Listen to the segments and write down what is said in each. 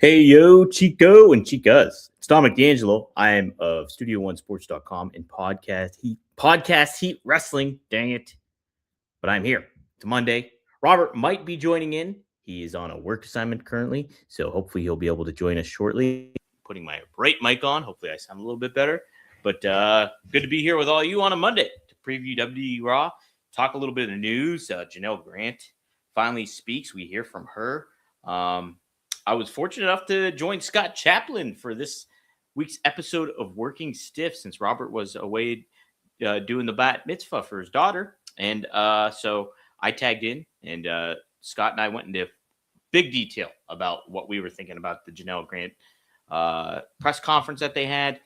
Hey, yo, Chico and Chicas. It's Dominic D'Angelo. I am of Studio1Sports.com and Podcast Heat Wrestling. Dang it. But I'm here. It's Monday. Robert might be joining in. He is on a work assignment currently, so hopefully he'll be able to join us shortly. Putting my right mic on. Hopefully I sound a little bit better. But good to be here with all you on a Monday to preview WWE Raw, talk a little bit of the news. Janel Grant finally speaks. We hear from her. I was fortunate enough to join Scott Chaplin for this week's episode of Working Stiff since Robert was away doing the bat mitzvah for his daughter. And so I tagged in, and Scott and I went into big detail about what we were thinking about the Janel Grant press conference that they had.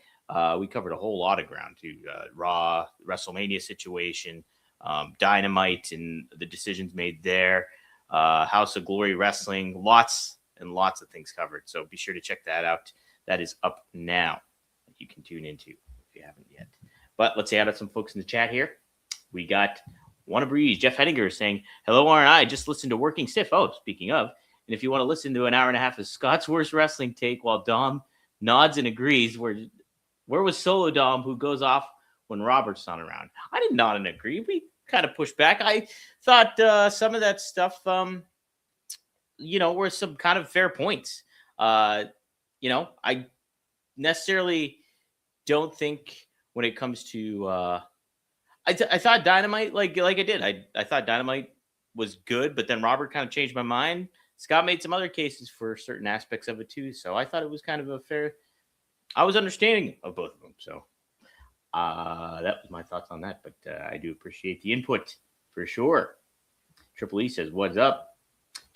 We covered a whole lot of ground, too. Raw, WrestleMania situation, Dynamite and the decisions made there, House of Glory Wrestling, lots and lots of things covered. So be sure to check that out. That is up now. You can tune into if you haven't yet. But let's say out to some folks in the chat here. We got Wanna Breeze, Jeff Hedinger saying, hello, R&I, just listened to Working Stiff. Oh, speaking of. And if you want to listen to an hour and a half of Scott's worst wrestling take while Dom nods and agrees, where was Solo Dom, who goes off when Robert's not around? I did nod and agree. We kind of pushed back. I thought some of that stuff were some kind of fair points. I necessarily don't think when it comes to I thought Dynamite, like I did. I thought Dynamite was good, but then Robert kind of changed my mind. Scott made some other cases for certain aspects of it too. So I thought it was kind of a fair, I was understanding of both of them. So that was my thoughts on that, but I do appreciate the input for sure. Triple E says, what's up?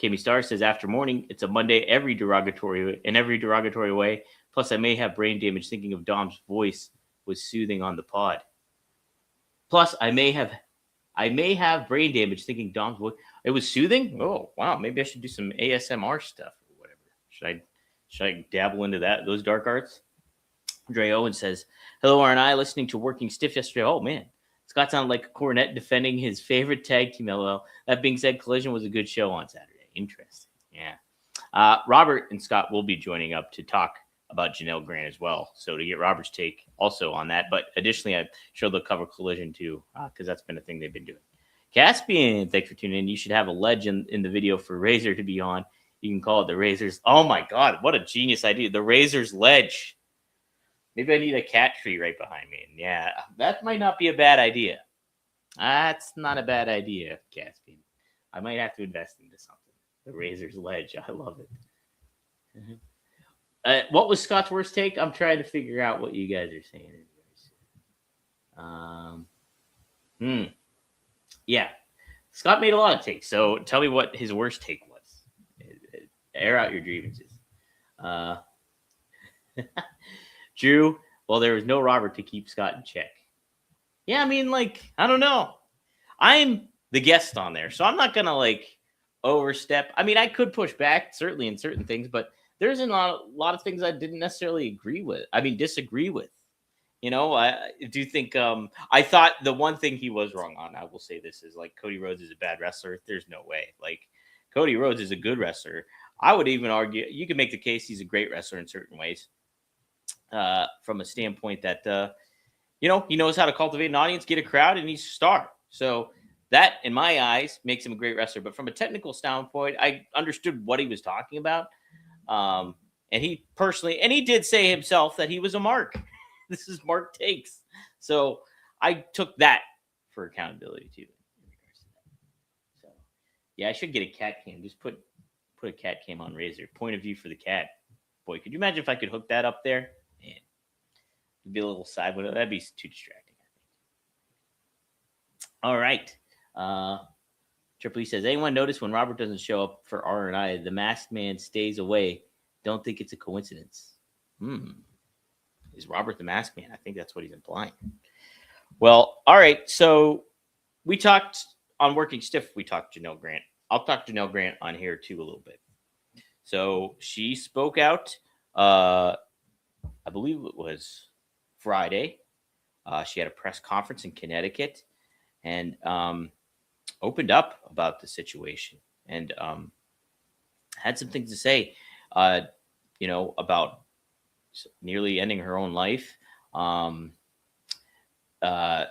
Kimmy Star says, after morning, it's a Monday in every derogatory way. Plus, I may have brain damage thinking of Dom's voice was soothing on the pod. Plus, I may have brain damage thinking Dom's voice. It was soothing? Oh, wow. Maybe I should do some ASMR stuff or whatever. Should I dabble into those dark arts? Dre Owen says, hello, R&I, listening to Working Stiff yesterday. Oh, man. Scott sounded like a cornet defending his favorite tag team, LOL. That being said, Collision was a good show on Saturday. Interesting. Yeah. Robert and Scott will be joining up to talk about Janel Grant as well. So to get Robert's take also on that. But additionally, I'm sure they'll cover Collision too, because that's been a thing they've been doing. Caspian, thanks for tuning in. You should have a legend in the video for Razor to be on. You can call it the Razor's. Oh my God, what a genius idea. The Razor's Ledge. Maybe I need a cat tree right behind me. And yeah, that might not be a bad idea. That's not a bad idea, Caspian. I might have to invest into something. The Razor's Ledge. I love it. Mm-hmm. What was Scott's worst take? I'm trying to figure out what you guys are saying. Yeah. Scott made a lot of takes. So tell me what his worst take was. Air out your grievances. Drew, well, there was no Robert to keep Scott in check. Yeah, I mean, I don't know. I'm the guest on there, so I'm not going to, overstep. I mean, I could push back, certainly, in certain things, but there's a lot of things I didn't necessarily disagree with. I do think I thought the one thing he was wrong on, I will say this, is, Cody Rhodes is a bad wrestler. There's no way. Cody Rhodes is a good wrestler. I would even argue, you could make the case he's a great wrestler in certain ways. From a standpoint that, he knows how to cultivate an audience, get a crowd, and he's a star. So that, in my eyes, makes him a great wrestler. But from a technical standpoint, I understood what he was talking about. And he did say himself that he was a mark. This is Mark Takes. So I took that for accountability, too. So, yeah, I should get a cat cam. Just put a cat cam on Razor. Point of view for the cat. Boy, could you imagine if I could hook that up there? Man, it'd be a little side window. That'd be too distracting, I think. All right. Triple E says, anyone notice when Robert doesn't show up for R&I, the masked man stays away? Don't think it's a coincidence. Is Robert the masked man? I think that's what he's implying. Well, all right. So we talked on Working Stiff. We talked Janel Grant. I'll talk Janel Grant on here too a little bit. So she spoke out, I believe it was Friday. She had a press conference in Connecticut and opened up about the situation and had some things to say. about nearly ending her own life, um, uh,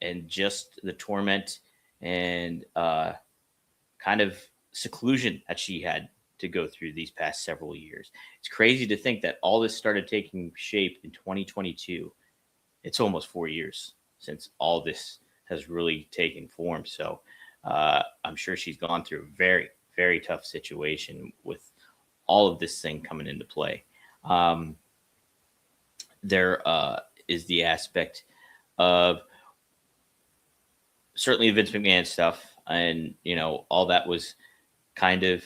and just the torment and kind of seclusion that she had to go through these past several years. It's crazy to think that all this started taking shape in 2022. It's almost 4 years since all this has really taken form. So I'm sure she's gone through a very, very tough situation with all of this thing coming into play. There is the aspect of certainly Vince McMahon stuff, and all that was kind of,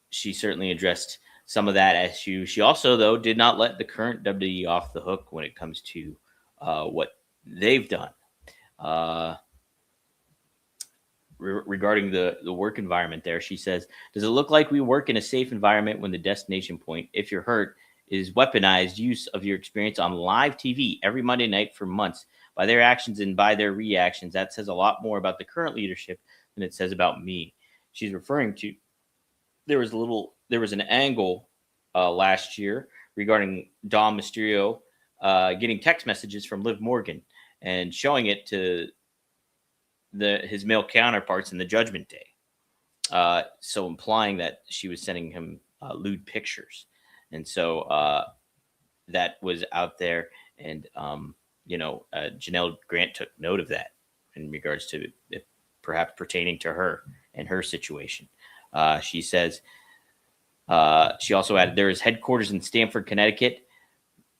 she certainly addressed some of that issue. She also, though, did not let the current WWE off the hook when it comes to what they've done. Regarding the work environment there, she says, does it look like we work in a safe environment when the destination point, if you're hurt, is weaponized use of your experience on live TV every Monday night for months by their actions and by their reactions? That says a lot more about the current leadership than it says about me. She's referring to, there was an angle last year regarding Dom Mysterio getting text messages from Liv Morgan and showing it to his male counterparts in the Judgment Day. So implying that she was sending him lewd pictures. And so that was out there. And, Janelle Grant took note of that in regards to it perhaps pertaining to her and her situation. She says, she also added, there is headquarters in Stamford, Connecticut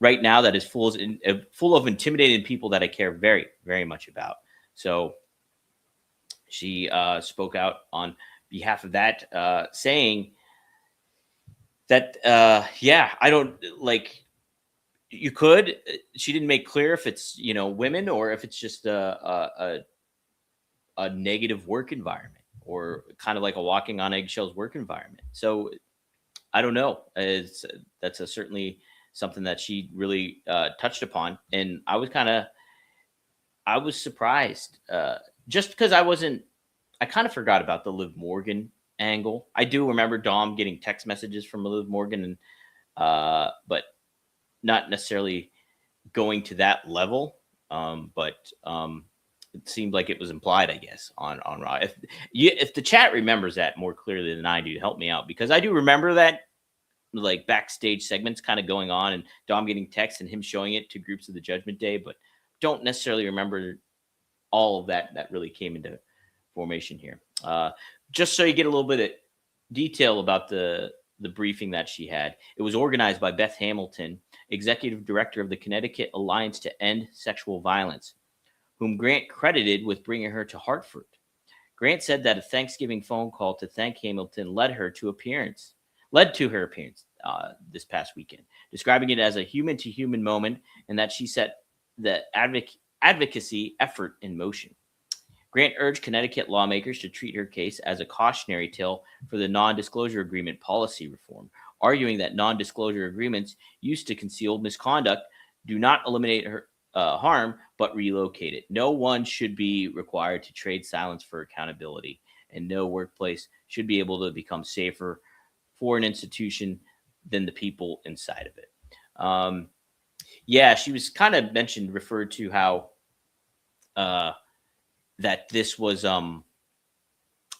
right now that is full of intimidated people that I care very, very much about. So she spoke out on behalf of that, saying that, I don't like, you could, she didn't make clear if it's, women or if it's just a negative work environment or kind of like a walking on eggshells work environment. So I don't know. That's certainly something that she really touched upon. And I was surprised just because I kind of forgot about the Liv Morgan angle. I do remember Dom getting text messages from Liv Morgan, and but not necessarily going to that level. But it seemed like it was implied, I guess, on Raw. If the chat remembers that more clearly than I do, help me out, because I do remember that like backstage segments kind of going on and Dom getting texts and him showing it to groups of the Judgment Day, but don't necessarily remember all of that really came into formation here. Just so you get a little bit of detail about the briefing that she had. It was organized by Beth Hamilton, executive director of the Connecticut Alliance to End Sexual Violence, whom Grant credited with bringing her to Hartford. Grant said that a Thanksgiving phone call to thank Hamilton led to her appearance this past weekend, describing it as a human-to-human moment and that she set the advocacy effort in motion. Grant urged Connecticut lawmakers to treat her case as a cautionary tale for the non-disclosure agreement policy reform, arguing that non-disclosure agreements used to conceal misconduct do not eliminate her harm, but relocate it. No one should be required to trade silence for accountability, and no workplace should be able to become safer for an institution than the people inside of it. She was kind of referred to how that this was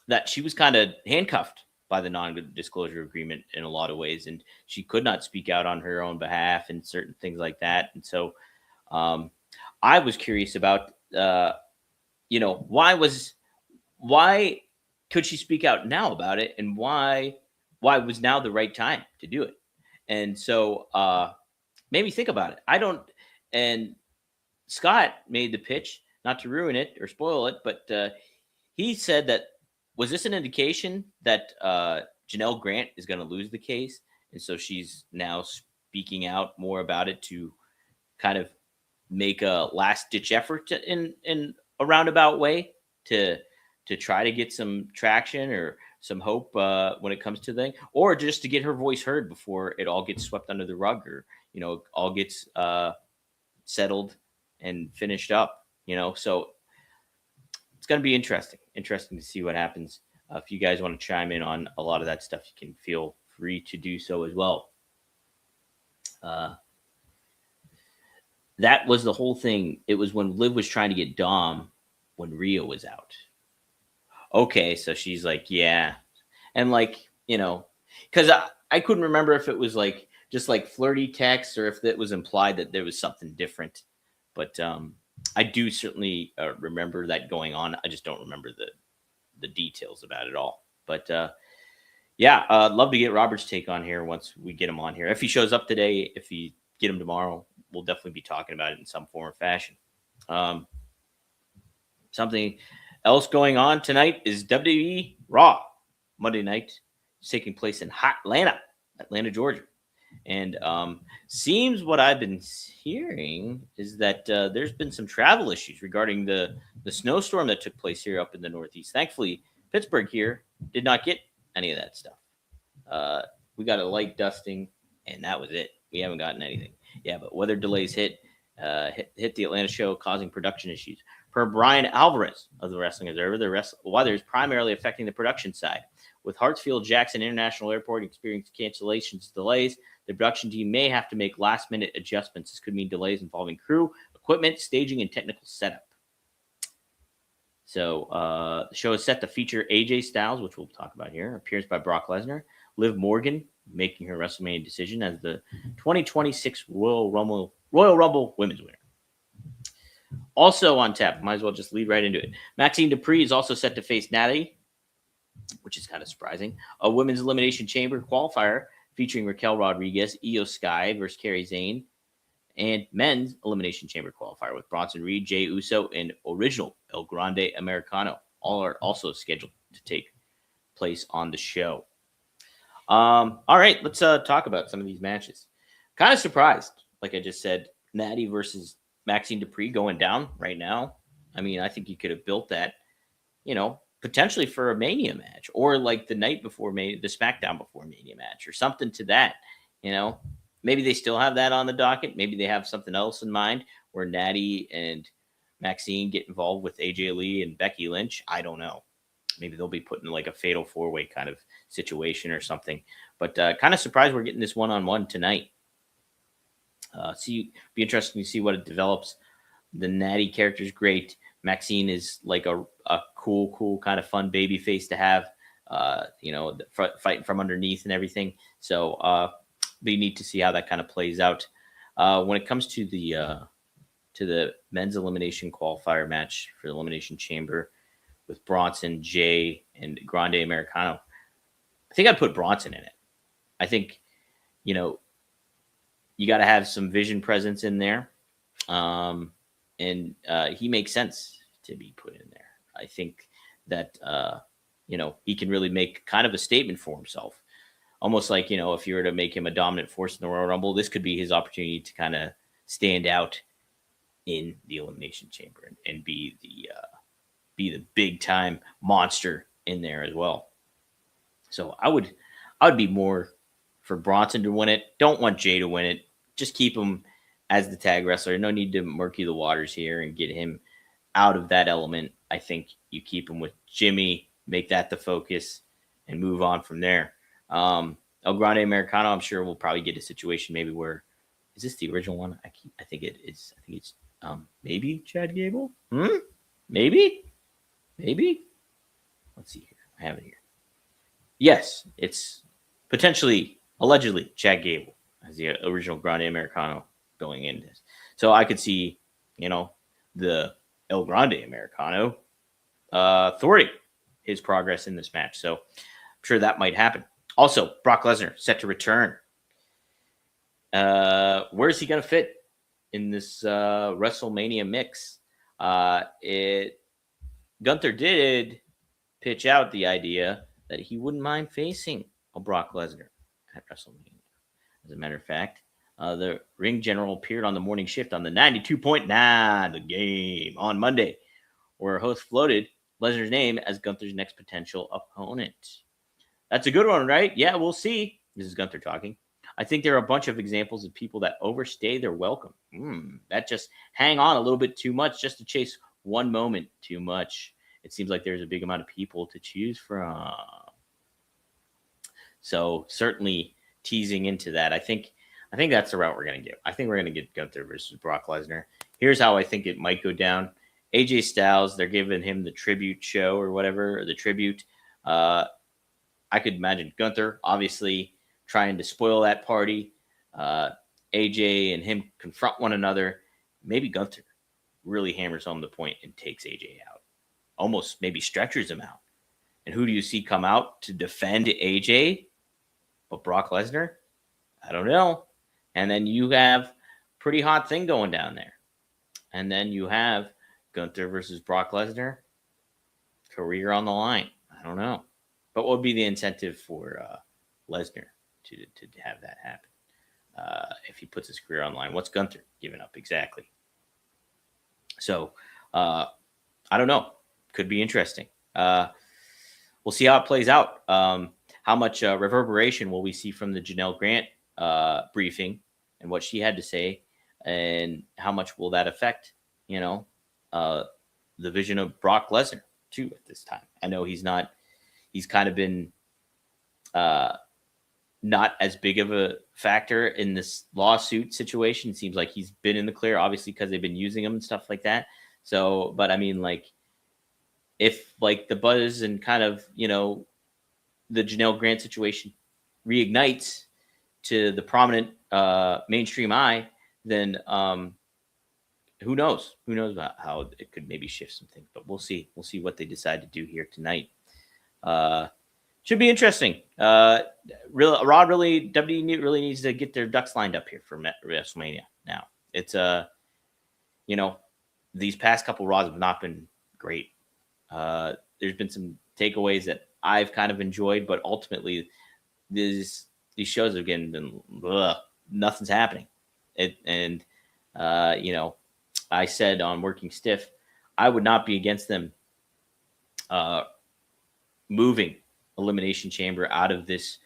that she was kind of handcuffed by the non-disclosure agreement in a lot of ways, and she could not speak out on her own behalf and certain things like that. And so I was curious about why could she speak out now about it, and why was now the right time to do it? And so made me think about it. And Scott made the pitch, not to ruin it or spoil it, but he said that, was this an indication that Janelle Grant is going to lose the case? And so she's now speaking out more about it to kind of make a last-ditch effort in a roundabout way to try to get some traction or some hope when it comes to the thing, or just to get her voice heard before it all gets swept under the rug, or all gets settled and finished up. So it's going to be interesting to see what happens. If you guys want to chime in on a lot of that stuff, you can feel free to do so as well. That was the whole thing. It was when Liv was trying to get Dom when Rhea was out. Okay, so she's like, yeah. And like, because I couldn't remember if it was like just like flirty text or if it was implied that there was something different. But I do certainly remember that going on. I just don't remember the details about it all. But yeah, love to get Robert's take on here once we get him on here. If he shows up today, if he get him tomorrow, we'll definitely be talking about it in some form or fashion. Something else going on tonight is WWE Raw Monday night. It's taking place in Atlanta, Georgia. And seems what I've been hearing is that there's been some travel issues regarding the snowstorm that took place here up in the Northeast. Thankfully, Pittsburgh here did not get any of that stuff. We got a light dusting, and that was it. We haven't gotten anything. Yeah, but weather delays hit the Atlanta show, causing production issues. Per Brian Alvarez of the Wrestling Observer, the weather is primarily affecting the production side. With Hartsfield-Jackson International Airport experiencing cancellations, delays, the production team may have to make last-minute adjustments. This could mean delays involving crew, equipment, staging, and technical setup. So the show is set to feature AJ Styles, which we'll talk about here, appearance by Brock Lesnar, Liv Morgan making her WrestleMania decision as the 2026 Royal Rumble Women's winner. Also on tap, might as well just lead right into it. Maxine Dupree is also set to face Natty, which is kind of surprising. A women's elimination chamber qualifier featuring Raquel Rodriguez, Io Sky versus Kairi Sane, and men's elimination chamber qualifier with Bronson Reed, Jey Uso, and original El Grande Americano. All are also scheduled to take place on the show. All right, let's talk about some of these matches. Kind of surprised, like I just said, Natty versus Maxine Dupree going down right now. I mean, I think you could have built that, potentially for a Mania match or like the night before Mania, the SmackDown before Mania match or something to that, Maybe they still have that on the docket. Maybe they have something else in mind where Natty and Maxine get involved with AJ Lee and Becky Lynch. I don't know. Maybe they'll be put in like a fatal four-way kind of situation or something. But kind of surprised we're getting this one-on-one tonight. Be interesting to see what it develops. The Natty character is great. Maxine is like a cool kind of fun baby face to have. Fighting from underneath and everything. So be neat to see how that kind of plays out. When it comes to the men's elimination qualifier match for the Elimination Chamber with Bronson, Jay, and Grande Americano, I think I'd put Bronson in it. I think, you got to have some vision presence in there. And he makes sense to be put in there. I think that, he can really make kind of a statement for himself. Almost like, if you were to make him a dominant force in the Royal Rumble, this could be his opportunity to kind of stand out in the Elimination Chamber and be the big time monster in there as well. So I would be more for Bronson to win it. Don't want Jay to win it. Just keep him as the tag wrestler. No need to murky the waters here and get him out of that element. I think you keep him with Jimmy, make that the focus, and move on from there. El Grande Americano, I'm sure we'll probably get a situation maybe where, is this the original one? I think it is. I think it's maybe Chad Gable. Maybe. Let's see here. I have it here. Yes, it's potentially, allegedly, Chad Gable as the original Grande Americano going in this. So I could see, the El Grande Americano thwarting his progress in this match. So I'm sure that might happen. Also, Brock Lesnar set to return. Where is he going to fit in this WrestleMania mix? Gunther did pitch out the idea that he wouldn't mind facing a Brock Lesnar at WrestleMania. As a matter of fact, the ring general appeared on the morning shift on the 92.9 The Game on Monday, where a host floated Lesnar's name as Gunther's next potential opponent. That's a good one, right? Yeah, we'll see. This is Gunther talking. I think there are a bunch of examples of people that overstay their welcome. That just hang on a little bit too much just to chase one moment too much. It seems like there's a big amount of people to choose from. So certainly teasing into that. I think I think that's the route we're going to get. I think we're going to get Gunther versus Brock Lesnar. Here's how I think it might go down. AJ Styles, they're giving him the tribute show or whatever, or the tribute. I could imagine Gunther obviously trying to spoil that party. AJ and him confront one another. Maybe Gunther really hammers home the point and takes AJ out. Almost maybe stretchers him out. And who do you see come out to defend AJ? But Brock Lesnar? I don't know. And then you have pretty hot thing going down there. And then you have Gunther versus Brock Lesnar. Career on the line. I don't know. But what would be the incentive for Lesnar to have that happen? If he puts his career on the line, what's Gunther giving up exactly? So, I don't know. Could be interesting. We'll see how it plays out. How much reverberation will we see from the Janel Grant briefing and what she had to say, and how much will that affect, the vision of Brock Lesnar too at this time? I know he's kind of been not as big of a factor in this lawsuit situation. It seems like he's been in the clear, obviously, because they've been using him and stuff like that. So, but I mean, like, if like the buzz and kind of, the Janel Grant situation reignites to the prominent mainstream eye, then who knows? Who knows about how it could maybe shift some things? But we'll see. We'll see what they decide to do here tonight. Should be interesting. WWE really needs to get their ducks lined up here for WrestleMania. Now it's these past couple Raws have not been great. There's been some takeaways that I've kind of enjoyed, but ultimately these shows have been nothing's happening. I said on Working Stiff, I would not be against them moving Elimination Chamber out of this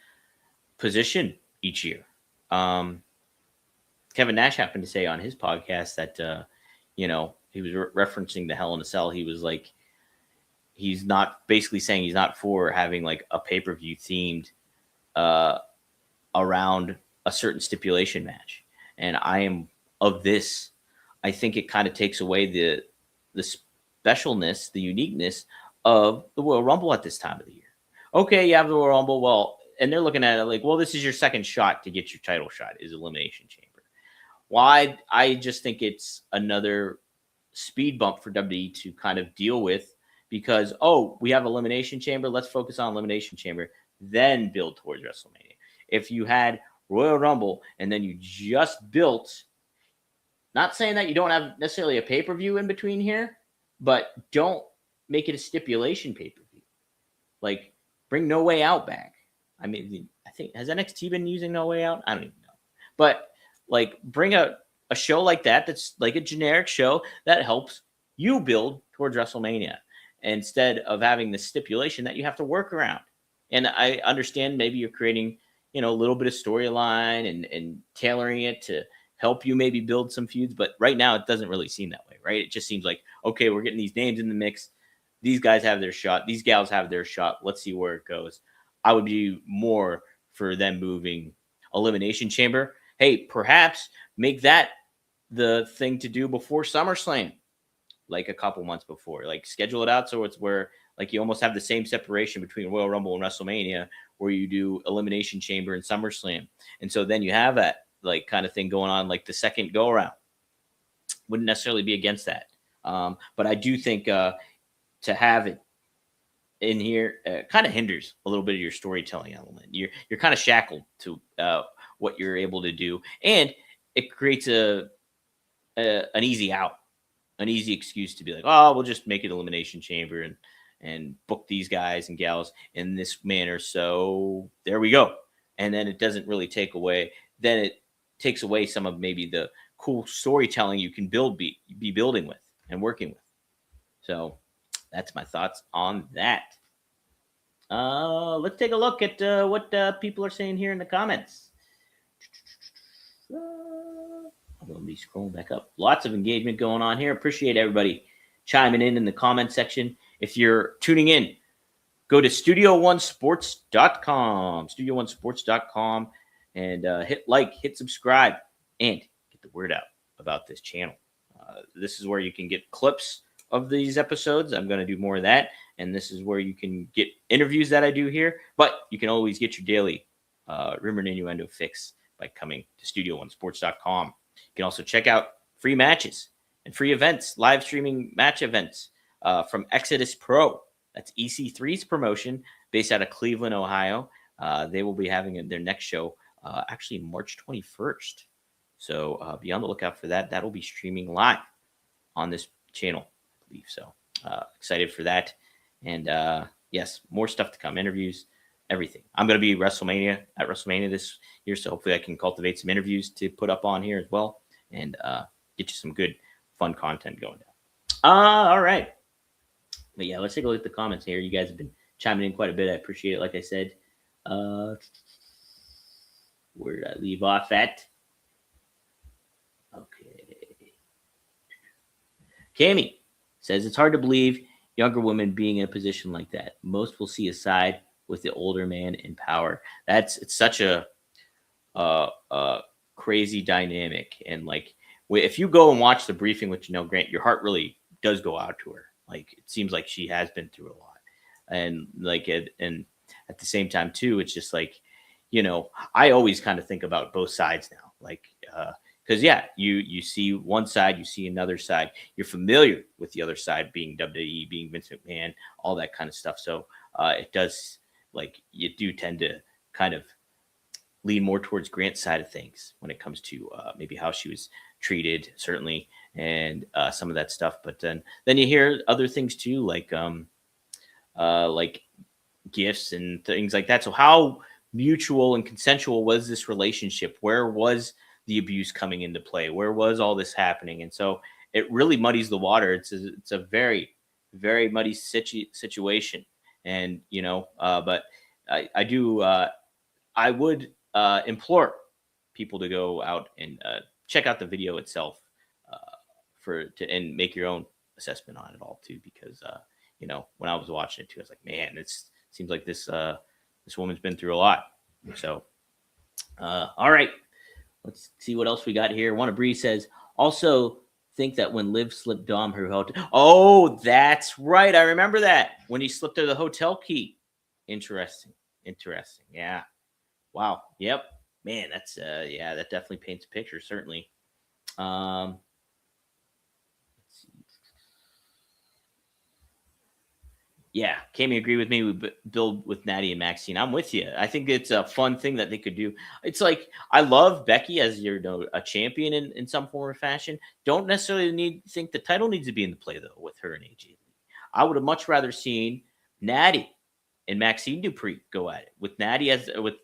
position each year. Kevin Nash happened to say on his podcast that he was referencing the Hell in a Cell. He was like, he's not basically saying he's not for having like a pay-per-view themed around a certain stipulation match. And I am of this. I think it kind of takes away the specialness, the uniqueness of the Royal Rumble at this time of the year. Okay, you have the Royal Rumble. Well, and they're looking at it like, well, this is your second shot to get your title shot, is Elimination Chamber. Why? I just think it's another speed bump for WWE to kind of deal with, because, we have Elimination Chamber. Let's focus on Elimination Chamber, then build towards WrestleMania. If you had Royal Rumble and then you just built, not saying that you don't have necessarily a pay-per-view in between here, but don't make it a stipulation pay-per-view. Like, bring No Way Out back. I mean, I think, has NXT been using No Way Out? I don't even know. But, like, bring a show like that that's like a generic show that helps you build towards WrestleMania, instead of having the stipulation that you have to work around. And I understand maybe you're creating, a little bit of storyline and tailoring it to help you maybe build some feuds. But right now, it doesn't really seem that way, right? It just seems like, okay, we're getting these names in the mix. These guys have their shot. These gals have their shot. Let's see where it goes. I would be more for them moving Elimination Chamber. Hey, perhaps make that the thing to do before SummerSlam, like a couple months before. Like, schedule it out so it's where, like, you almost have the same separation between Royal Rumble and WrestleMania, where you do Elimination Chamber and SummerSlam. And so then you have that, like, kind of thing going on, like the second go around. Wouldn't necessarily be against that. But I do think to have it in here kind of hinders a little bit of your storytelling element. You're kind of shackled to what you're able to do, and it creates an easy out, an easy excuse to be like, we'll just make it Elimination Chamber and book these guys and gals in this manner. So there we go. And then it doesn't really take away. Then it takes away some of maybe the cool storytelling you can be building with and working with. So that's my thoughts on that. Let's take a look at what people are saying here in the comments. I'm going to be scrolling back up. Lots of engagement going on here. Appreciate everybody chiming in the comment section. If you're tuning in, go to StudioOneSports.com. StudioOneSports.com. and hit like, hit subscribe, and get the word out about this channel. This is where you can get clips of these episodes. I'm going to do more of that. And this is where you can get interviews that I do here. But you can always get your daily Rumor and Innuendo fix by coming to studio1sports.com. You can also check out free matches and free events, live streaming match events from Exodus Pro. That's EC3's promotion based out of Cleveland, Ohio. They will be having their next show actually March 21st. So be on the lookout for that. That'll be streaming live on this channel, I believe. So excited for that. And yes, more stuff to come, interviews, everything. I'm going to be at WrestleMania this year. So hopefully I can cultivate some interviews to put up on here as well and get you some good, fun content going down. All right. But yeah, let's take a look at the comments here. You guys have been chiming in quite a bit. I appreciate it. Like I said, where did I leave off at? Okay. Cammy says it's hard to believe younger women being in a position like that. Most will see a side with the older man in power. It's such a crazy dynamic. And like, if you go and watch the briefing with Janel Grant, your heart really does go out to her. Like, it seems like she has been through a lot. And like, and at the same time too, it's just like, I always kind of think about both sides now. Like, because yeah, you see one side, you see another side. You're familiar with the other side, being WWE, being Vince McMahon, all that kind of stuff. So it does, like, you do tend to kind of lean more towards Grant's side of things when it comes to maybe how she was treated, certainly, and some of that stuff. But then you hear other things too, like gifts and things like that. So how mutual and consensual was this relationship? Where was the abuse coming into play? Where was all this happening? And so it really muddies the water. It's a very, very muddy situation. And, but I would implore people to go out and check out the video itself and make your own assessment on it all too, because, when I was watching it too, I was like, man, it seems like this woman's been through a lot. So, all right. Let's see what else we got here. Wanna Bree says, also think that when Liv slipped Dom her hotel. Oh, that's right. I remember that when he slipped her the hotel key. Interesting. Yeah. Wow. Yep. Man, that's that definitely paints a picture, certainly. Let's see. Yeah, Cammy agreed with me. We build with Natty and Maxine. I'm with you. I think it's a fun thing that they could do. It's like, I love Becky as a champion in some form or fashion. Don't necessarily think the title needs to be in the play, though, with her and AJ. I would have much rather seen Natty and Maxine Dupree go at it with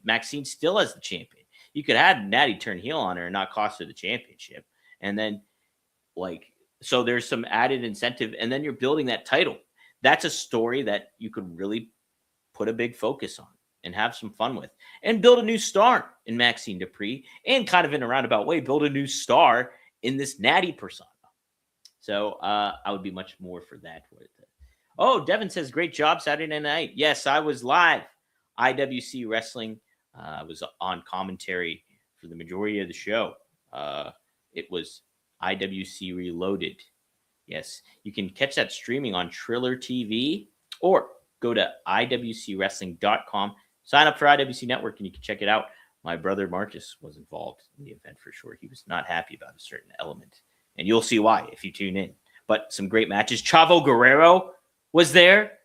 Maxine still as the champion. You could have Natty turn heel on her and not cost her the championship. And then, so there's some added incentive, and then you're building that title. That's a story that you could really put a big focus on and have some fun with, and build a new star in Maxine Dupree, and kind of in a roundabout way, build a new star in this Natty persona. So I would be much more for that. Oh, Devin says, great job Saturday night. Yes, I was live. IWC Wrestling. I was on commentary for the majority of the show. It was IWC Reloaded. Yes, you can catch that streaming on Triller TV, or go to iwcwrestling.com. Sign up for IWC Network and you can check it out. My brother Marcus was involved in the event for sure. He was not happy about a certain element, and you'll see why if you tune in. But some great matches. Chavo Guerrero was there.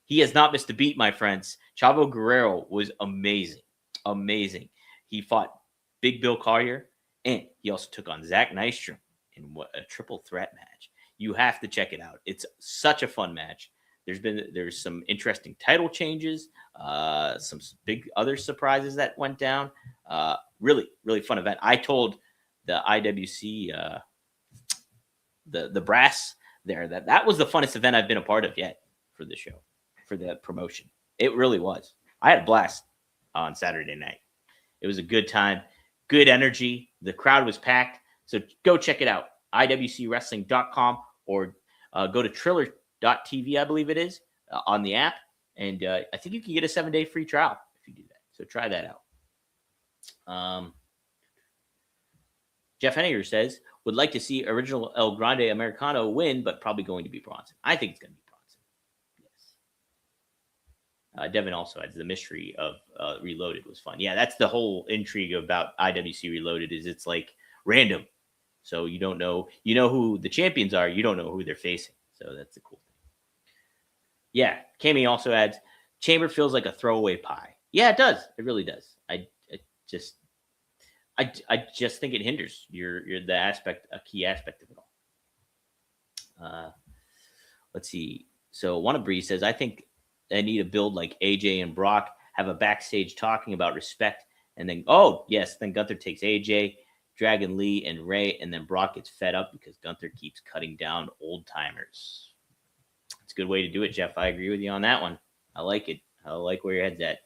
He has not missed a beat, my friends. Chavo Guerrero was amazing. Amazing. He fought Big Bill Collier, and he also took on Zach Nystrom in a triple threat match. You have to check it out. It's such a fun match. There's some interesting title changes, some big other surprises that went down. Really, really fun event. I told the IWC, the brass there, that was the funnest event I've been a part of yet for the show, for the promotion. It really was. I had a blast on Saturday night. It was a good time, good energy. The crowd was packed. So go check it out. IWCWrestling.com, or go to Triller.tv, I believe it is, on the app. And I think you can get a 7-day free trial if you do that. So try that out. Jeff Henniger says, would like to see original El Grande Americano win, but probably going to be Bronson. I think it's going to be Bronson. Yes. Devin also adds the mystery of Reloaded was fun. Yeah, that's the whole intrigue about IWC Reloaded is it's like random. So you don't know, you know who the champions are. You don't know who they're facing. So that's the cool thing. Yeah. Cammy also adds, Chamber feels like a throwaway pie. Yeah, it does. It really does. I just think it hinders your the aspect, a key aspect of it all. Let's see. So Wannabree says, I think I need to build like AJ and Brock, have a backstage talking about respect, and then then Gunther takes AJ, Dragon Lee, and Ray, and then Brock gets fed up because Gunther keeps cutting down old timers. It's a good way to do it, Jeff. I agree with you on that one. I like it. I like where your head's at.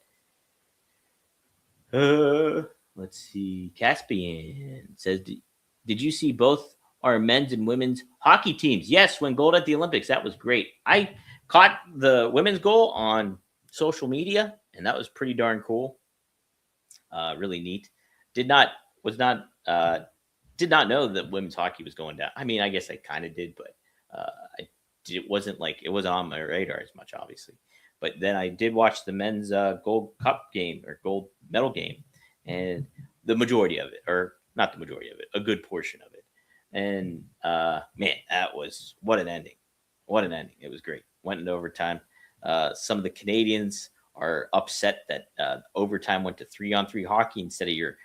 Let's see. Caspian says, did you see both our men's and women's hockey teams? Yes, win gold at the Olympics. That was great. I caught the women's goal on social media, and that was pretty darn cool. Really neat. Did not know that women's hockey was going down. I mean, I guess I kind of did, but it wasn't on my radar as much, obviously. But then I did watch the men's gold cup game or gold medal game, and the majority of it, or not the majority of it, a good portion of it. And man, that was what an ending. What an ending. It was great. Went into overtime. Some of the Canadians are upset that overtime went to 3-on-3 hockey instead of your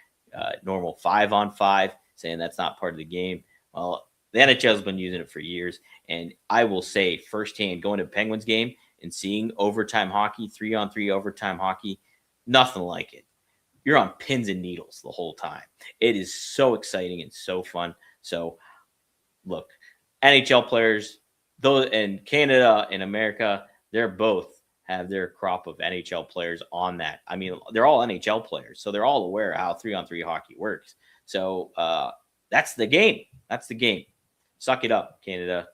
normal 5-on-5, saying that's not part of the game. Well, the NHL has been using it for years. And I will say firsthand, going to a Penguins game and seeing overtime hockey, 3-on-3 overtime hockey, nothing like it. You're on pins and needles the whole time. It is so exciting and so fun. So, look, NHL players, though, in Canada and America, they're both have their crop of NHL players on that. I mean, they're all NHL players, so they're all aware of how 3-on-3 hockey works. So that's the game. That's the game. Suck it up, Canada.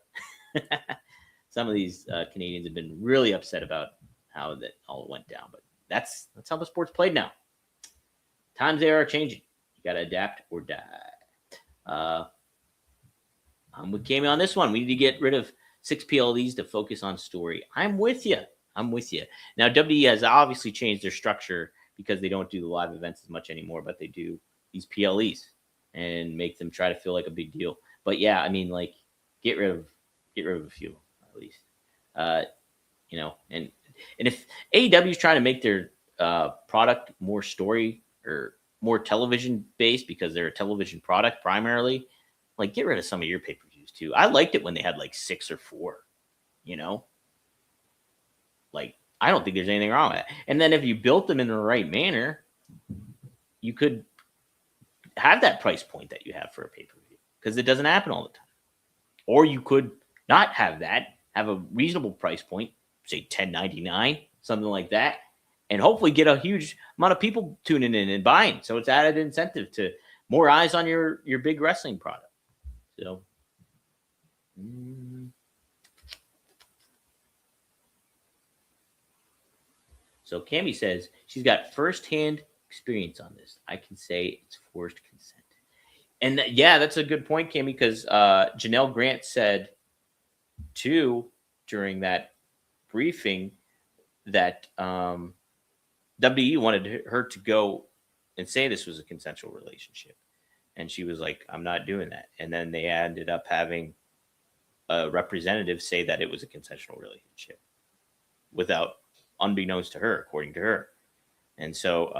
Some of these Canadians have been really upset about how that all went down, but that's how the sport's played now. Times they are changing. You got to adapt or die. I'm with Cammy on this one. We need to get rid of 6 PLEs to focus on story. I'm with you. Now, WWE has obviously changed their structure because they don't do the live events as much anymore, but they do these PLEs and make them try to feel like a big deal. But yeah, I mean, like, get rid of a few at least. And if AEW is trying to make their product more story or more television based because they're a television product primarily, like, get rid of some of your pay-per-views too. I liked it when they had like 6 or 4, like, I don't think there's anything wrong with that. And then if you built them in the right manner, you could have that price point that you have for a pay-per-view because it doesn't happen all the time. Or you could not have that, have a reasonable price point, say $10.99, something like that, and hopefully get a huge amount of people tuning in and buying. So it's added incentive to more eyes on your big wrestling product. So, So Cammy says she's got firsthand experience on this. I can say it's forced consent. And yeah, that's a good point, Cammy, because Janelle Grant said too during that briefing that WWE wanted her to go and say this was a consensual relationship. And she was like, I'm not doing that. And then they ended up having a representative say that it was a consensual relationship without, unbeknownst to her, according to her. And so,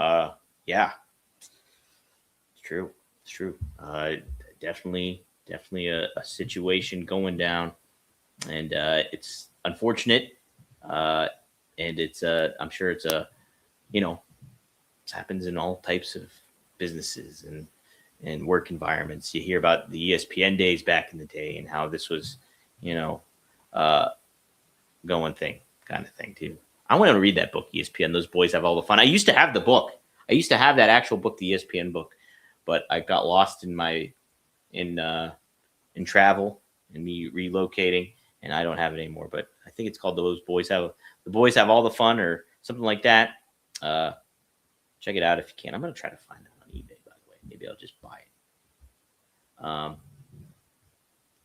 yeah, it's true. It's true. Definitely a situation going down, and it's unfortunate. And it's I'm sure it's it happens in all types of businesses and work environments. You hear about the ESPN days back in the day and how this was, going kind of thing too. I want to read that book, ESPN. Those boys have all the fun. I used to have the book. I used to have that actual book, the ESPN book, but I got lost in travel and me relocating, and I don't have it anymore. But I think it's called The Boys Have All the Fun or something like that. Check it out if you can. I'm going to try to find it on maybe I'll just buy it.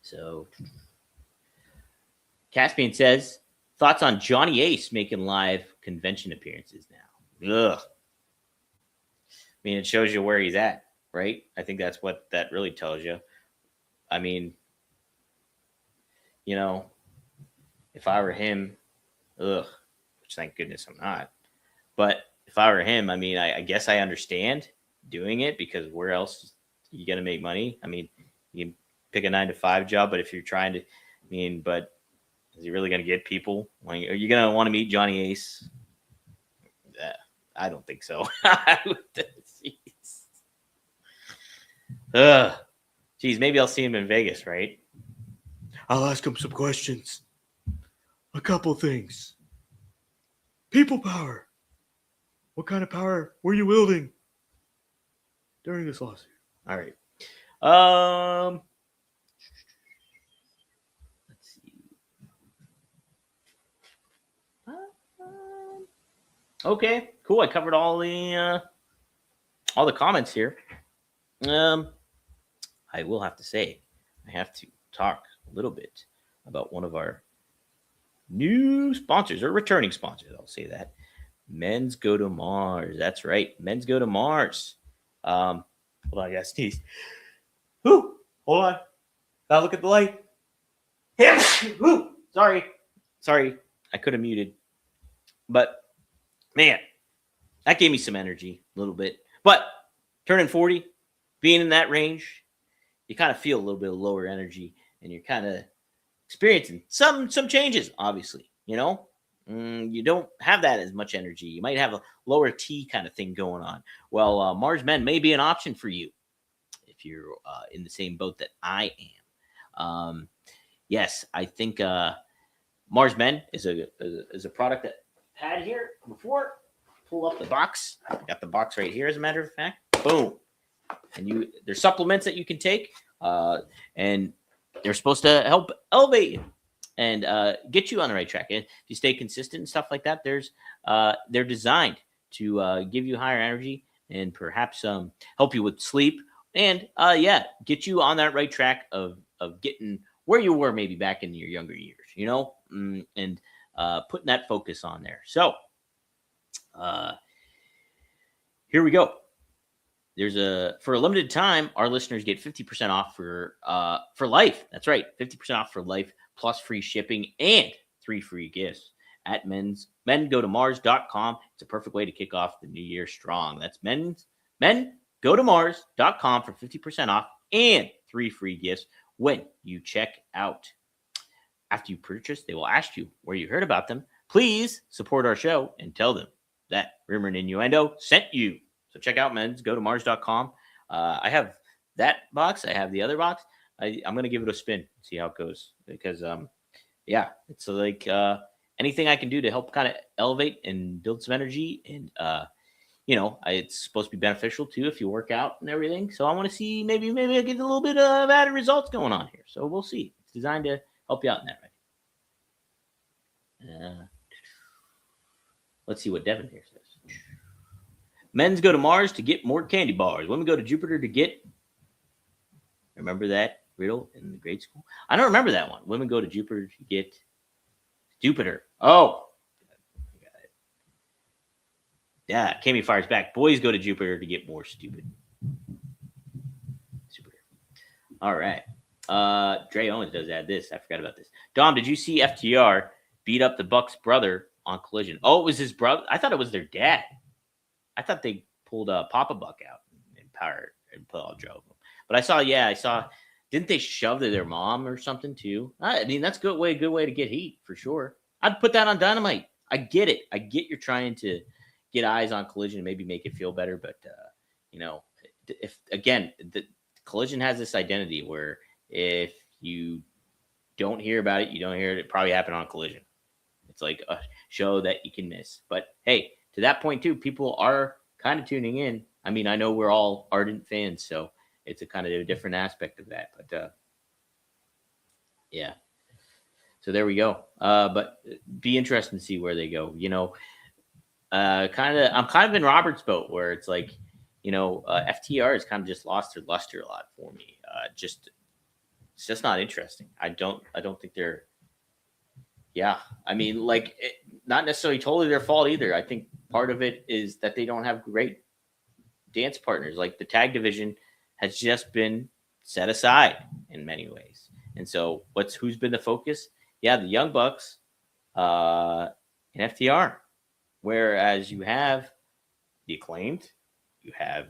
So Caspian says, thoughts on Johnny Ace making live convention appearances now? Ugh. I mean, it shows you where he's at, right? I think that's what that really tells you. I mean, you know, if I were him, which thank goodness I'm not. But if I were him, I mean, I guess I understand doing it because where else are you going to make money? I mean, you can pick a 9-to-5 job, but if you're trying to, but is he really going to get people? Are you going to want to meet Johnny Ace? I don't think so. Geez, maybe I'll see him in Vegas, right? I'll ask him some questions. A couple things. People power. What kind of power were you wielding during this lawsuit? All right. Let's see. Okay, cool. I covered all the comments here. I will have to say, I have to talk a little bit about one of our new sponsors or returning sponsors. I'll say that. Men's Go to Mars. That's right. Men's Go to Mars. Hold on, I gotta sneeze. Whoo! Hold on. Gotta look at the light. Whoo! Sorry. I could have muted. But man, that gave me some energy a little bit. But turning 40, being in that range, you kind of feel a little bit of lower energy, and you're kind of experiencing some changes. Obviously, you don't have that as much energy. You might have a lower T kind of thing going on. Well, Mars Men may be an option for you if you're in the same boat that I am. Yes, I think Mars Men is a product that I've had here before. Pull up the box. I got the box right here, as a matter of fact. Boom. And there's supplements that you can take, and they're supposed to help elevate you and get you on the right track. And if you stay consistent and stuff like that, they're designed to give you higher energy and perhaps help you with sleep and get you on that right track of getting where you were maybe back in your younger years, and putting that focus on there. So here we go. For a limited time, our listeners get 50% off for life. That's right, 50% off for life, plus free shipping and 3 free gifts at mengotomars.com. It's a perfect way to kick off the new year strong. That's mengotomars.com for 50% off and 3 free gifts when you check out. After you purchase, they will ask you where you heard about them. Please support our show and tell them that Rumor and Innuendo sent you. So check out mengotomars.com. I have that box. I have the other box. I'm going to give it a spin, see how it goes. Because, it's like anything I can do to help kind of elevate and build some energy. And, it's supposed to be beneficial, too, if you work out and everything. So I want to see maybe I get a little bit of added results going on here. So we'll see. It's designed to help you out in that way. Let's see what Devin here says. Men's go to Mars to get more candy bars. Women go to Jupiter to get. Remember that riddle in the grade school? I don't remember that one. Women go to Jupiter to get Jupiter. Oh, got it. Yeah, Kami fires back. Boys go to Jupiter to get more stupid. Jupiter. All right. Dre Owens does add this. I forgot about this. Dom, did you see FTR beat up the Bucks' brother on Collision? Oh, it was his brother. I thought it was their dad. I thought they pulled Papa Buck out and powered and put all drove them. But I saw. Didn't they shove their mom or something too? I mean, that's a good way to get heat for sure. I'd put that on Dynamite. I get it. I get you're trying to get eyes on Collision and maybe make it feel better. But if again, the Collision has this identity where if you don't hear about it, you don't hear it. It probably happened on Collision. It's like a show that you can miss. But hey, to that point too, people are kind of tuning in. I mean, I know we're all ardent fans, so it's a kind of a different aspect of that. But yeah. So there we go. But be interesting to see where they go. I'm kind of in Robert's boat where it's like, FTR has kind of just lost their luster a lot for me. It's just not interesting. I don't think they're. Yeah, I mean, not necessarily totally their fault either. I think part of it is that they don't have great dance partners. Like the tag division has just been set aside in many ways. And so who's been the focus? Yeah, the Young Bucks, and FTR. Whereas you have the Acclaimed, you have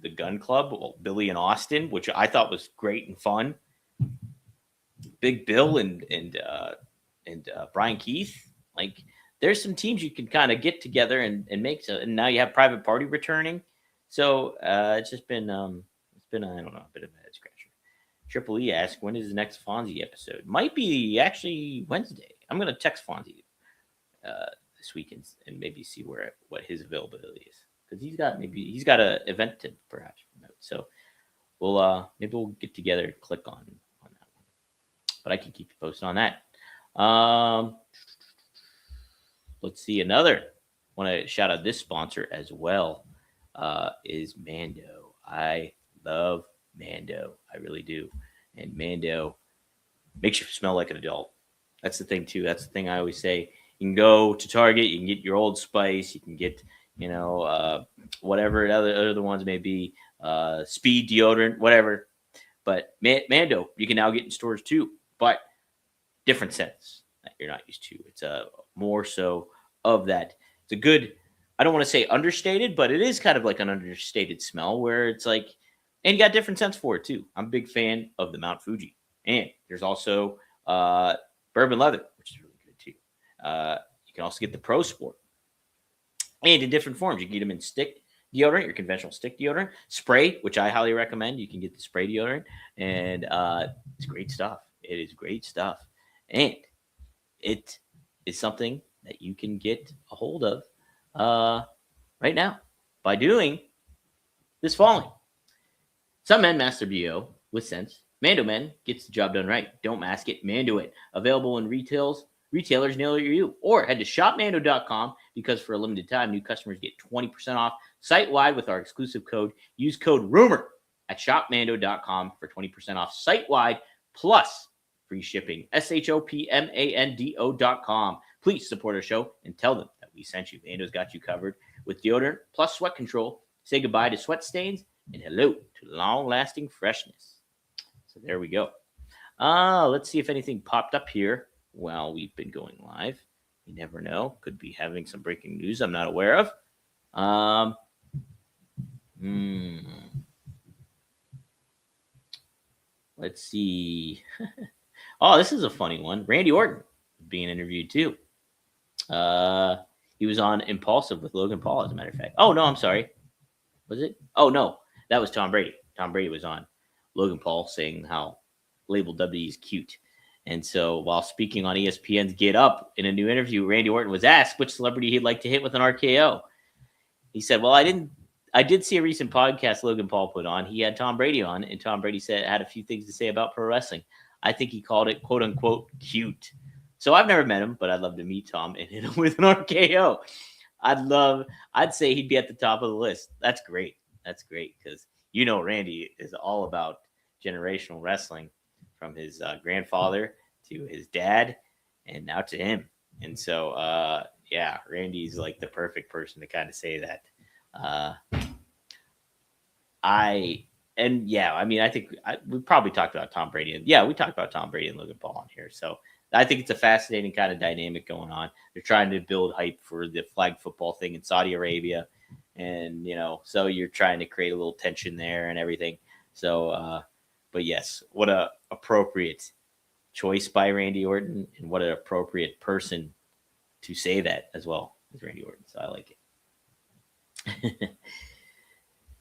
the Gun Club, Billy and Austin, which I thought was great and fun. Big Bill and Brian Keith. Like, there's some teams you can kind of get together and make. And now you have Private Party returning. So it's been I don't know, a bit of a head scratcher. Triple E asked, when is the next Fonzie episode? Might be actually Wednesday. I'm going to text Fonzie this weekend and maybe see what his availability is, because he's got an event to perhaps promote. So maybe we'll get together and click on that one. But I can keep you posted on that. Let's see, another. Want to shout out this sponsor as well. Is Mando. I love Mando. I really do. And Mando makes you smell like an adult. That's the thing too. That's the thing I always say. You can go to Target, you can get your Old Spice, you can get, whatever other ones may be, Speed deodorant, whatever. But Mando, you can now get in stores too, but different scents that you're not used to. It's more so of that. It's a good, I don't want to say understated, but it is kind of like an understated smell where it's like, and you got different scents for it too. I'm a big fan of the Mount Fuji. And there's also bourbon leather, which is really good too. You can also get the Pro Sport. And in different forms. You can get them in stick deodorant, your conventional stick deodorant, spray, which I highly recommend. You can get the spray deodorant. And it's great stuff. It is great stuff. And it is something that you can get a hold of right now by doing this following. Some men master BO with sense. Mando Men gets the job done right. Don't mask it, Mando it. Available in retailers near you. Or head to shopmando.com, because for a limited time, new customers get 20% off site-wide with our exclusive code. Use code RUMOR at shopmando.com for 20% off site-wide plus free shipping. shopmando.com. Please support our show and tell them that we sent you. Mando's got you covered with deodorant plus sweat control. Say goodbye to sweat stains and hello to long-lasting freshness. So there we go. Let's see if anything popped up here while we've been going live. You never know. Could be having some breaking news I'm not aware of. Let's see. Oh, this is a funny one. Randy Orton being interviewed too. He was on Impulsive with Logan Paul, as a matter of fact. Oh, no, I'm sorry. Was it? Oh, no. That was Tom Brady. Tom Brady was on Logan Paul saying how Label W is cute. And so while speaking on ESPN's Get Up in a new interview, Randy Orton was asked which celebrity he'd like to hit with an RKO. He said, well, I did see a recent podcast Logan Paul put on. He had Tom Brady on, and Tom Brady had a few things to say about pro wrestling. I think he called it, quote unquote, cute. So I've never met him, but I'd love to meet Tom and hit him with an RKO. I'd say he'd be at the top of the list. That's great. That's great, because Randy is all about generational wrestling, from his grandfather to his dad and now to him. And so, Randy's like the perfect person to kind of say that. I think we probably talked about Tom Brady. We talked about Tom Brady and Logan Paul on here. So I think it's a fascinating kind of dynamic going on. They're trying to build hype for the flag football thing in Saudi Arabia. And, so you're trying to create a little tension there and everything. So, but yes, what a appropriate choice by Randy Orton, and what an appropriate person to say that as well as Randy Orton. So I like it.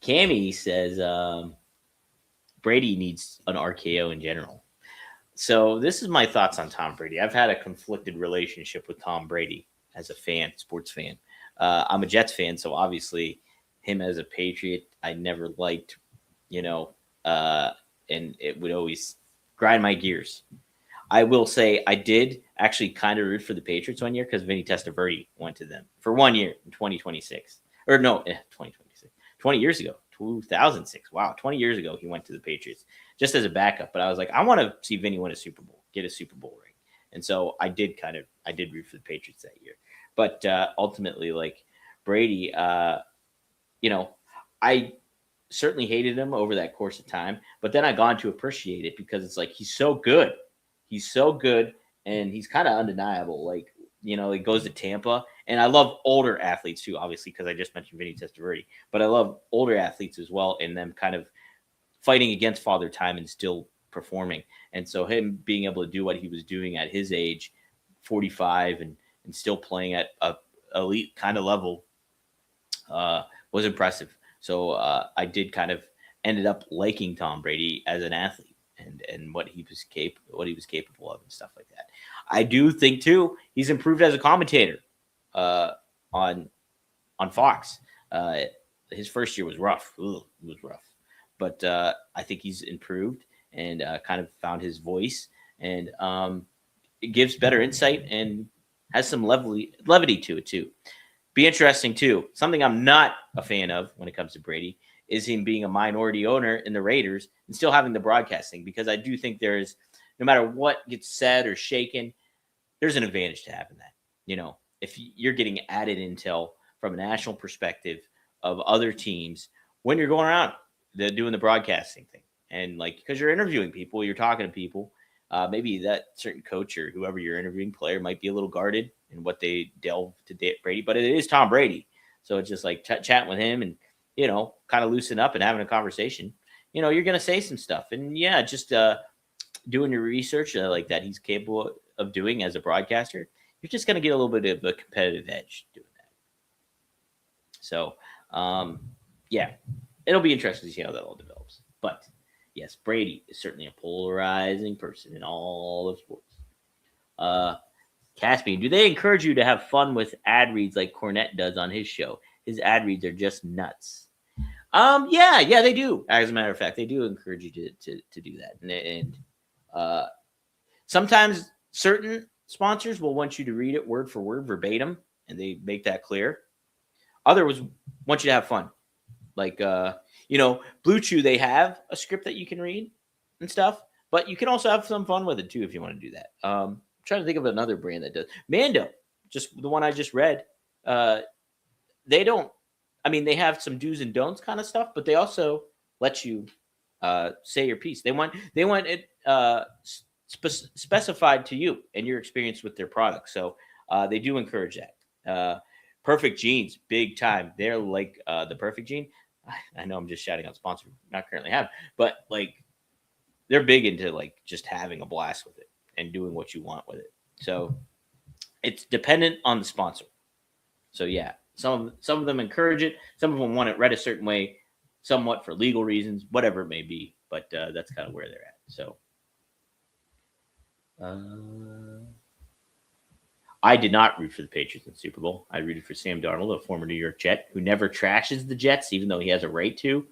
Cammy says Brady needs an RKO in general. So this is my thoughts on Tom Brady. I've had a conflicted relationship with Tom Brady as a fan, sports fan. I'm a Jets fan, so obviously him as a Patriot, I never liked, and it would always grind my gears. I will say I did actually kind of root for the Patriots one year because Vinny Testaverde went to them for 1 year in 2026. Or no, 2026. 20 years ago, 2006. Wow, 20 years ago he went to the Patriots just as a backup. But I was like, I want to see Vinny win a Super Bowl, get a Super Bowl ring. And so I did root for the Patriots that year. But ultimately, like Brady, you know, I certainly hated him over that course of time. But then I got to appreciate it because it's like he's so good. He's so good, and he's kind of undeniable. Like, you know, he goes to Tampa, and I love older athletes too, obviously, because I just mentioned Vinny Testaverde. But I love older athletes as well, and them kind of fighting against father time and still performing. And so him being able to do what he was doing at his age, 45, and still playing at a elite kind of level was impressive. So I did kind of ended up liking Tom Brady as an athlete and what he was capable of and stuff like that. I do think too he's improved as a commentator on Fox. His first year was rough. It was rough, but I think he's improved and kind of found his voice, and it gives better insight and has some levity to it too. Be interesting too. Something I'm not a fan of when it comes to Brady is him being a minority owner in the Raiders and still having the broadcasting, because I do think there's, no matter what gets said or shaken, there's an advantage to having that. You know, if you're getting added intel from a national perspective of other teams when you're going around doing the broadcasting thing, and like, because you're interviewing people, you're talking to people, maybe that certain coach or whoever you're interviewing, player, might be a little guarded in what they delve to Brady, but it is Tom Brady. So it's just like chatting with him and, you know, kind of loosen up and having a conversation. You know, you're going to say some stuff. And yeah, just doing your research like that he's capable of doing as a broadcaster, you're just going to get a little bit of a competitive edge doing that. So, yeah, it'll be interesting to see how that all develops. But yes, Brady is certainly a polarizing person in all of sports. Caspian, do they encourage you to have fun with ad reads like Cornette does on his show? His ad reads are just nuts. Yeah, they do. As a matter of fact, they do encourage you to do that. And sometimes certain sponsors will want you to read it word for word, verbatim, and they make that clear. Others want you to have fun. Like, you know, Blue Chew, they have a script that you can read and stuff, but you can also have some fun with it too if you want to do that. I'm trying to think of another brand that does. Mando, just the one I just read. They don't. I mean, they have some do's and don'ts kind of stuff, but they also let you say your piece. They want it specified to you and your experience with their product. So they do encourage that. Perfect Jeans, big time. They're like the Perfect Jean. I know I'm just shouting out sponsors not currently have, but like they're big into like just having a blast with it and doing what you want with it. So it's dependent on the sponsor. So yeah, some of them encourage it. Some of them want it read a certain way, somewhat for legal reasons, whatever it may be. But that's kind of where they're at. So I did not root for the Patriots in the Super Bowl. I rooted for Sam Darnold, a former New York Jet, who never trashes the Jets, even though he has a right to.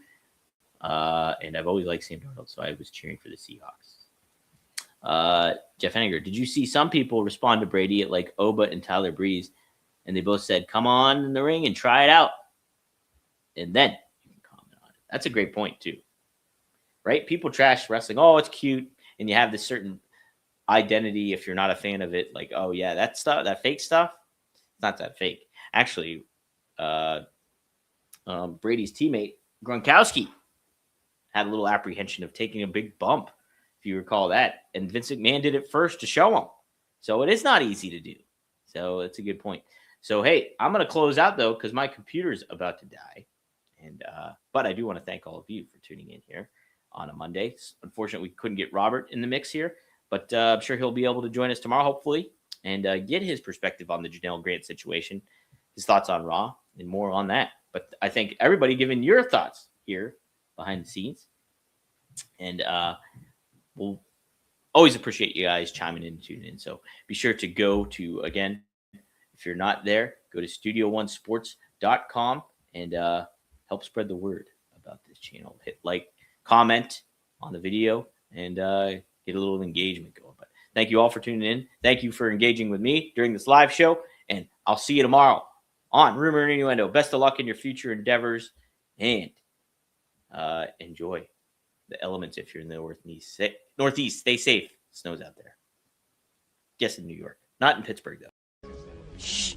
And I've always liked Sam Darnold, so I was cheering for the Seahawks. Jeff Henniger, did you see some people respond to Brady at like Oba and Tyler Breeze, and they both said, come on in the ring and try it out, and then you can comment on it? That's a great point, too. Right? People trash wrestling. Oh, it's cute. And you have this certain identity if you're not a fan of it. Like, oh, yeah, that stuff, that fake stuff, it's not that fake. Actually, Brady's teammate, Gronkowski, had a little apprehension of taking a big bump, if you recall that. And Vince McMahon did it first to show him. So it is not easy to do. So it's a good point. So, hey, I'm going to close out, though, because my computer's about to die. And but I do want to thank all of you for tuning in here on a Monday. Unfortunately, we couldn't get Robert in the mix here, but I'm sure he'll be able to join us tomorrow, hopefully, and get his perspective on the Janel Grant situation, his thoughts on Raw, and more on that. But I thank everybody giving your thoughts here behind the scenes. And we'll always appreciate you guys chiming in and tuning in. So be sure to go to, again, if you're not there, go to studio1sports.com and help spread the word about this channel. Hit like, comment on the video, and get a little engagement going. But thank you all for tuning in. Thank you for engaging with me during this live show, and I'll see you tomorrow on Rumor and Innuendo. Best of luck in your future endeavors, and Enjoy the elements if you're in the Northeast. Stay safe. Snow's out there. Guess in New York, not in Pittsburgh though. Shh.